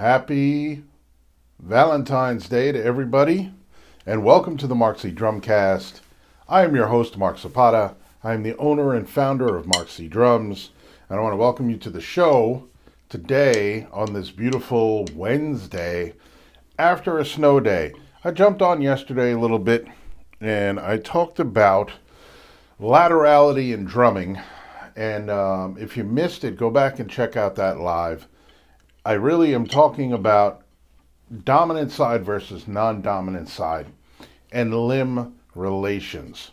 Happy Valentine's Day to everybody, and welcome to the Drumcast. I am your host, Mark Zapata. I am the owner and founder of MarkZDrums, and I want to welcome you to the show today on this beautiful Wednesday after a snow day. I jumped on yesterday a little bit, and I talked about laterality in drumming, and if you missed it, go back and check out that live. I really am talking about dominant side versus non-dominant side and limb relations.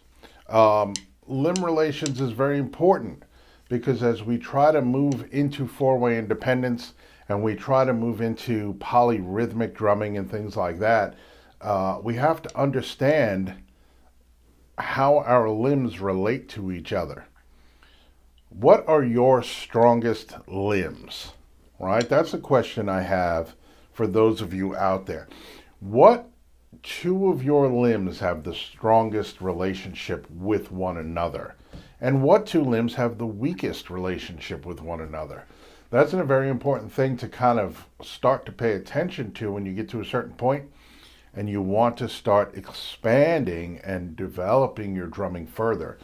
Limb relations is very important because as we try to move into four-way independence and we try to move into polyrhythmic drumming and things like that, we have to understand how our limbs relate to each other. What are your strongest limbs? Right? That's a question I have for those of you out there. What two of your limbs have the strongest relationship with one another? And what two limbs have the weakest relationship with one another? That's a very important thing to kind of start to pay attention to when you get to a certain point and you want to start expanding and developing your drumming further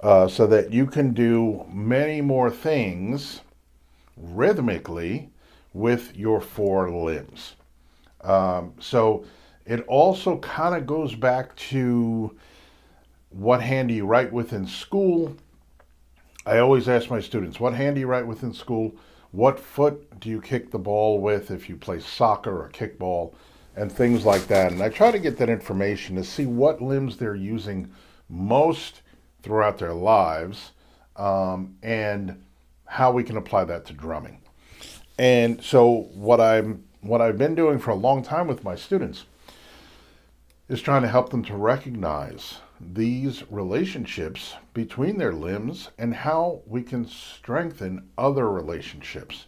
so that you can do many more things rhythmically with your four limbs. So it also kind of goes back to what hand do you write with in school. I always ask my students, what hand do you write with in school? What foot do you kick the ball with if you play soccer or kickball and things like that? And I try to get that information to see what limbs they're using most throughout their lives and how we can apply that to drumming. And so what I've been doing for a long time with my students is trying to help them to recognize these relationships between their limbs and how we can strengthen other relationships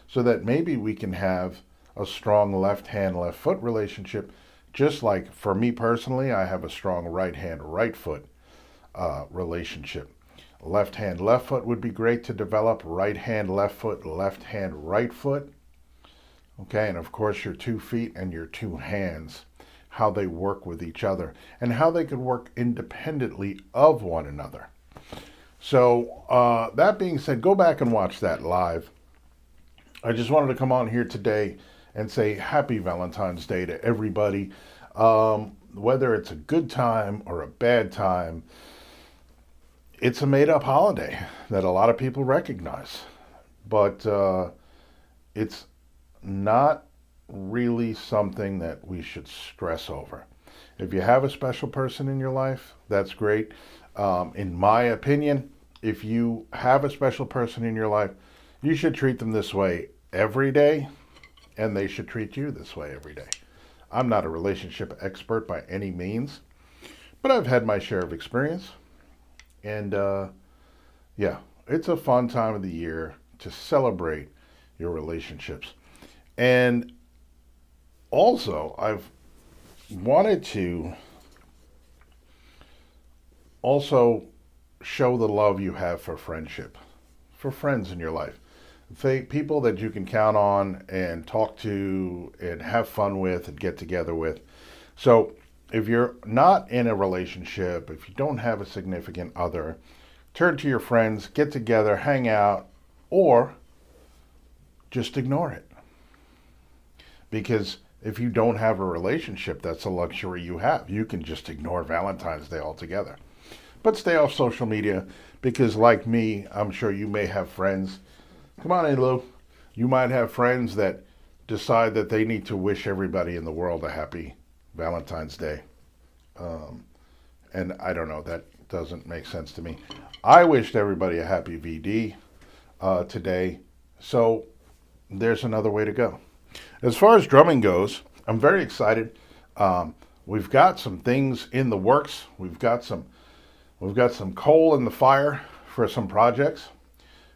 so that maybe we can have a strong left hand, left foot relationship, just like for me personally, I have a strong right hand, right foot relationship. Left hand, left foot would be great to develop. Right hand, left foot, left hand, right foot. Okay, and of course your 2 feet and your 2 hands, how they work with each other and how they can work independently of one another. So that being said, go back and watch that live. I just wanted to come on here today and say happy Valentine's Day to everybody. Whether it's a good time or a bad time, it's a made-up holiday that a lot of people recognize, but it's not really something that we should stress over. If you have a special person in your life, that's great. In my opinion, if you have a special person in your life, you should treat them this way every day, and they should treat you this way every day. I'm not a relationship expert by any means, but I've had my share of experience. And yeah, it's a fun time of the year to celebrate your relationships. And also, I've wanted to also show the love you have for friendship, for friends in your life. People that you can count on and talk to and have fun with and get together with. So if you're not in a relationship, if you don't have a significant other, turn to your friends, get together, hang out, or just ignore it. Because if you don't have a relationship, that's a luxury you have. You can just ignore Valentine's Day altogether. But stay off social media because like me, I'm sure you may have friends. Come on in, Lou. You might have friends that decide that they need to wish everybody in the world a happy Valentine's Day. And I don't know, that doesn't make sense to me. I wished everybody a happy VD today, so there's another way to go. As far as drumming goes, I'm very excited. We've got some things in the works. We've got some coal in the fire for some projects.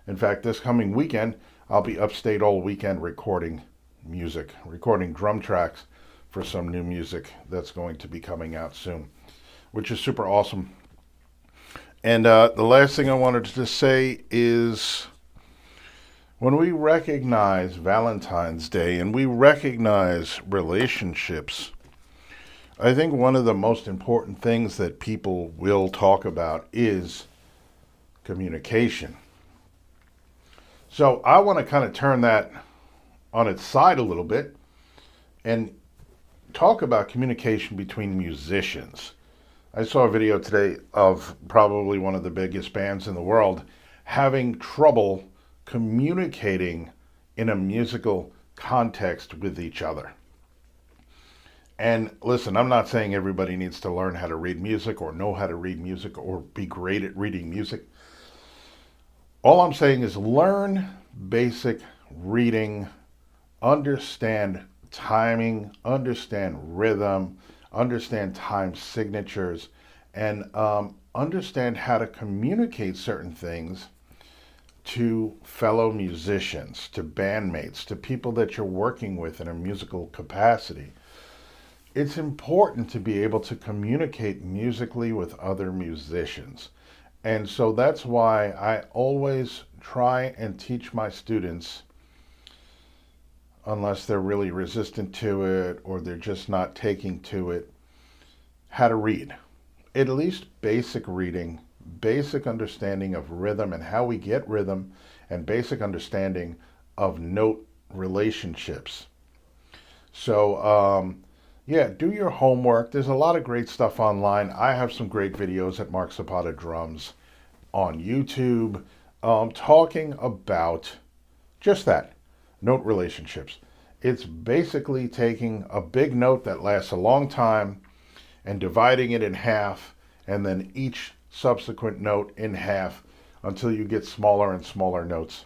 In fact, this coming weekend, I'll be upstate all weekend recording music, recording drum tracks for some new music that's going to be coming out soon, which is super awesome. And the last thing I wanted to say is When we recognize Valentine's Day and we recognize relationships, I think one of the most important things that people will talk about is communication. So I want to kind of turn that on its side a little bit and talk about communication between musicians. I saw a video today of probably one of the biggest bands in the world having trouble communicating in a musical context with each other. And listen, I'm not saying everybody needs to learn how to read music or know how to read music or be great at reading music. All I'm saying is learn basic reading, understand timing, understand rhythm, understand time signatures, and understand how to communicate certain things to fellow musicians, to bandmates, to people that you're working with in a musical capacity. It's important to be able to communicate musically with other musicians. And so that's why I always try and teach my students, unless they're really resistant to it or they're just not taking to it, how to read. At least basic reading, basic understanding of rhythm and how we get rhythm, and basic understanding of note relationships. So, do your homework. There's a lot of great stuff online. I have some great videos at MarkZDrums on YouTube talking about just that, note relationships. It's basically taking a big note that lasts a long time and dividing it in half, and then each subsequent note in half until you get smaller and smaller notes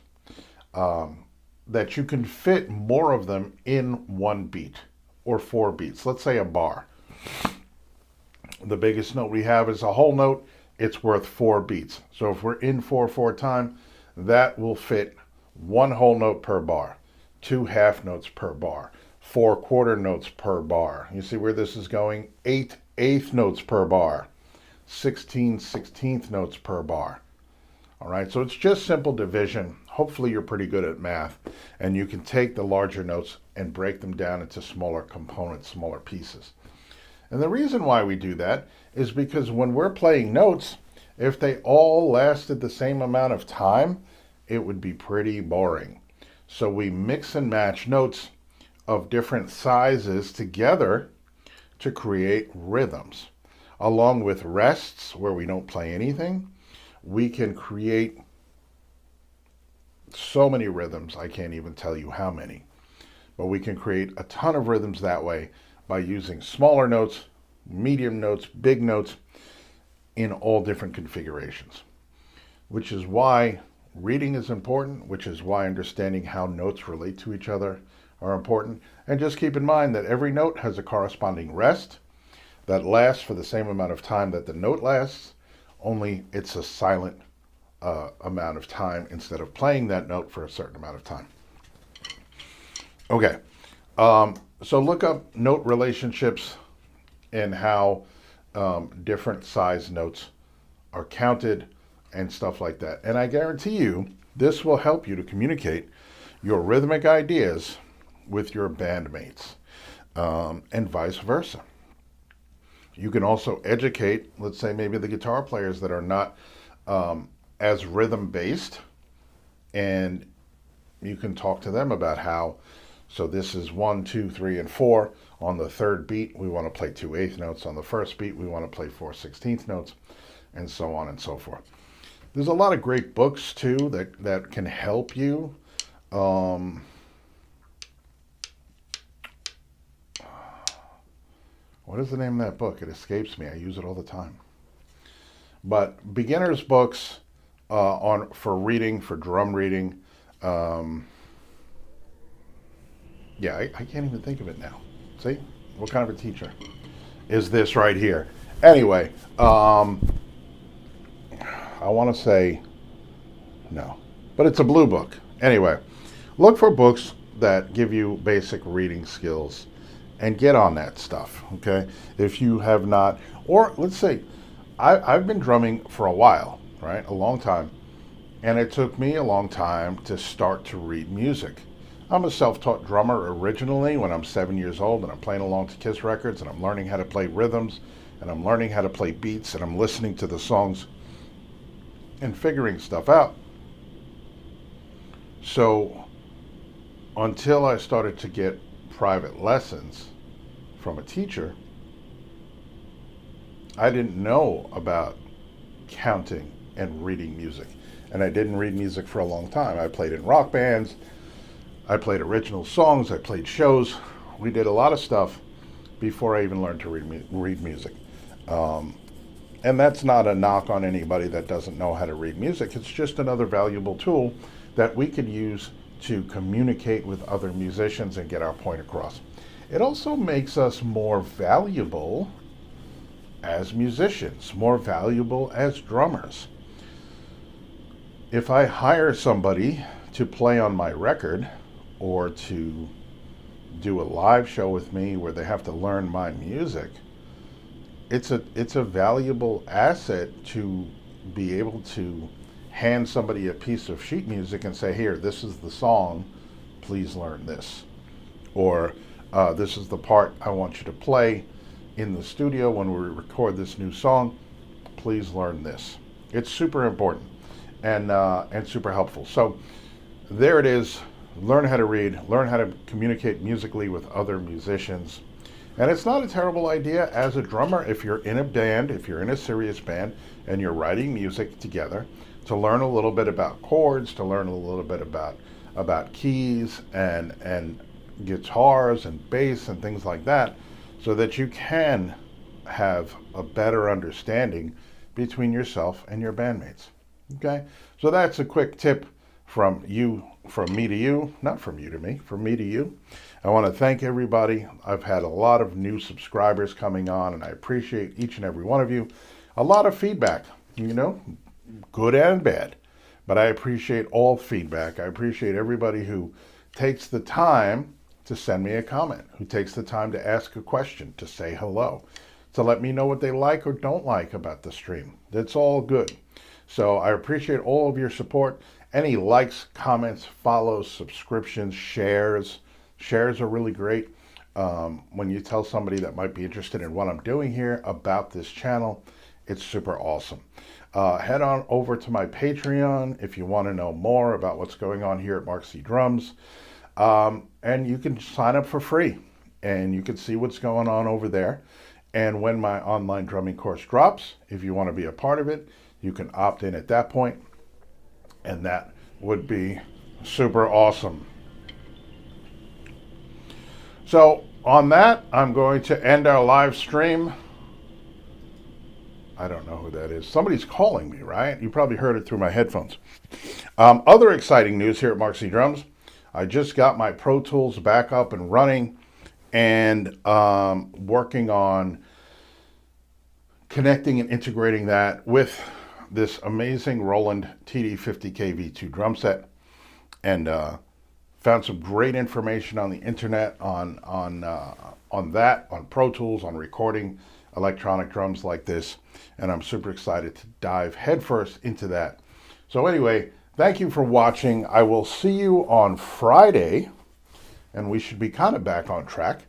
that you can fit more of them in one beat or 4 beats. Let's say a bar. The biggest note we have is a whole note. It's worth 4 beats. So if we're in 4/4 time, that will fit 1 whole note per bar, 2 half notes per bar, 4 quarter notes per bar. You see where this is going? 8 eighth notes per bar, 16 16th notes per bar. All right, so it's just simple division. Hopefully you're pretty good at math and you can take the larger notes and break them down into smaller components, smaller pieces. And the reason why we do that is because when we're playing notes, if they all lasted the same amount of time, it would be pretty boring. So we mix and match notes of different sizes together to create rhythms. Along with rests where we don't play anything, we can create so many rhythms, I can't even tell you how many. But we can create a ton of rhythms that way by using smaller notes, medium notes, big notes in all different configurations. Which is why reading is important, which is why understanding how notes relate to each other are important. And just keep in mind that every note has a corresponding rest that lasts for the same amount of time that the note lasts, only it's a silent amount of time instead of playing that note for a certain amount of time. Okay, so look up note relationships and how different size notes are counted and stuff like that. And I guarantee you, this will help you to communicate your rhythmic ideas with your bandmates and vice versa. You can also educate, let's say maybe the guitar players that are not as rhythm based, and you can talk to them about how, so this is 1, 2, 3, and 4. On the third beat, we want to play 2 eighth notes. On the first beat, we want to play 4 16th notes, and so on and so forth. There's a lot of great books too that can help you. What is the name of that book? It escapes me. I use it all the time. But beginners books for reading, for drum reading. I can't even think of it now. See? What kind of a teacher is this right here? Anyway, I want to say no, but it's a blue book. Anyway, look for books that give you basic reading skills and get on that stuff, okay? If you have not, or let's say, I've been drumming for a while, right? A long time. And it took me a long time to start to read music. I'm a self-taught drummer originally when I'm 7 years old, and I'm playing along to Kiss records, and I'm learning how to play rhythms, and I'm learning how to play beats, and I'm listening to the songs and figuring stuff out. So until I started to get private lessons from a teacher, I didn't know about counting and reading music. And I didn't read music for a long time. I played in rock bands, I played original songs, I played shows. We did a lot of stuff before I even learned to read music. And that's not a knock on anybody that doesn't know how to read music. It's just another valuable tool that we could use to communicate with other musicians and get our point across. It also makes us more valuable as musicians, more valuable as drummers. If I hire somebody to play on my record or to do a live show with me where they have to learn my music, it's a valuable asset to be able to hand somebody a piece of sheet music and say, here, this is the song, please learn this. Or this is the part I want you to play in the studio when we record this new song, please learn this. It's super important and super helpful. So there it is. Learn how to read, learn how to communicate musically with other musicians. And it's not a terrible idea as a drummer, if you're in a band, if you're in a serious band and you're writing music together, to learn a little bit about chords, to learn a little bit about keys and guitars and bass and things like that, so that you can have a better understanding between yourself and your bandmates. Okay? So that's a quick tip from me to you, not from you to me, from me to you. I want to thank everybody. I've had a lot of new subscribers coming on, and I appreciate each and every one of you. A lot of feedback, good and bad, but I appreciate all feedback. I appreciate everybody who takes the time to send me a comment, who takes the time to ask a question, to say hello, to let me know what they like or don't like about the stream. That's all good. So I appreciate all of your support. Any likes, comments, follows, subscriptions, shares. Shares are really great. When you tell somebody that might be interested in what I'm doing here about this channel, it's super awesome. Head on over to my Patreon if you want to know more about what's going on here at MarkZDrums. And you can sign up for free and you can see what's going on over there. And when my online drumming course drops, if you want to be a part of it, you can opt in at that point, and that would be super awesome. So on that, I'm going to end our live stream. I don't know who that is. Somebody's calling me, right? You probably heard it through my headphones. Other exciting news here at MarkZDrums. I just got my Pro Tools back up and running and working on connecting and integrating that with this amazing Roland TD50K V2 drum set, and found some great information on the internet on that, on Pro Tools, on recording electronic drums like this, and I'm super excited to dive headfirst into that. So anyway, thank you for watching. I will see you on Friday, and we should be kind of back on track,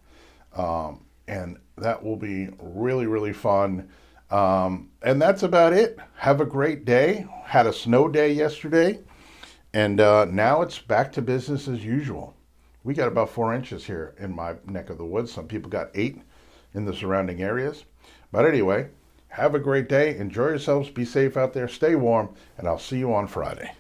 and that will be really, really fun. And that's about it. Have a great day. Had a snow day yesterday, and now it's back to business as usual. We got about 4 inches here in my neck of the woods. Some people got 8 in the surrounding areas. But anyway, have a great day. Enjoy yourselves. Be safe out there. Stay warm, and I'll see you on Friday.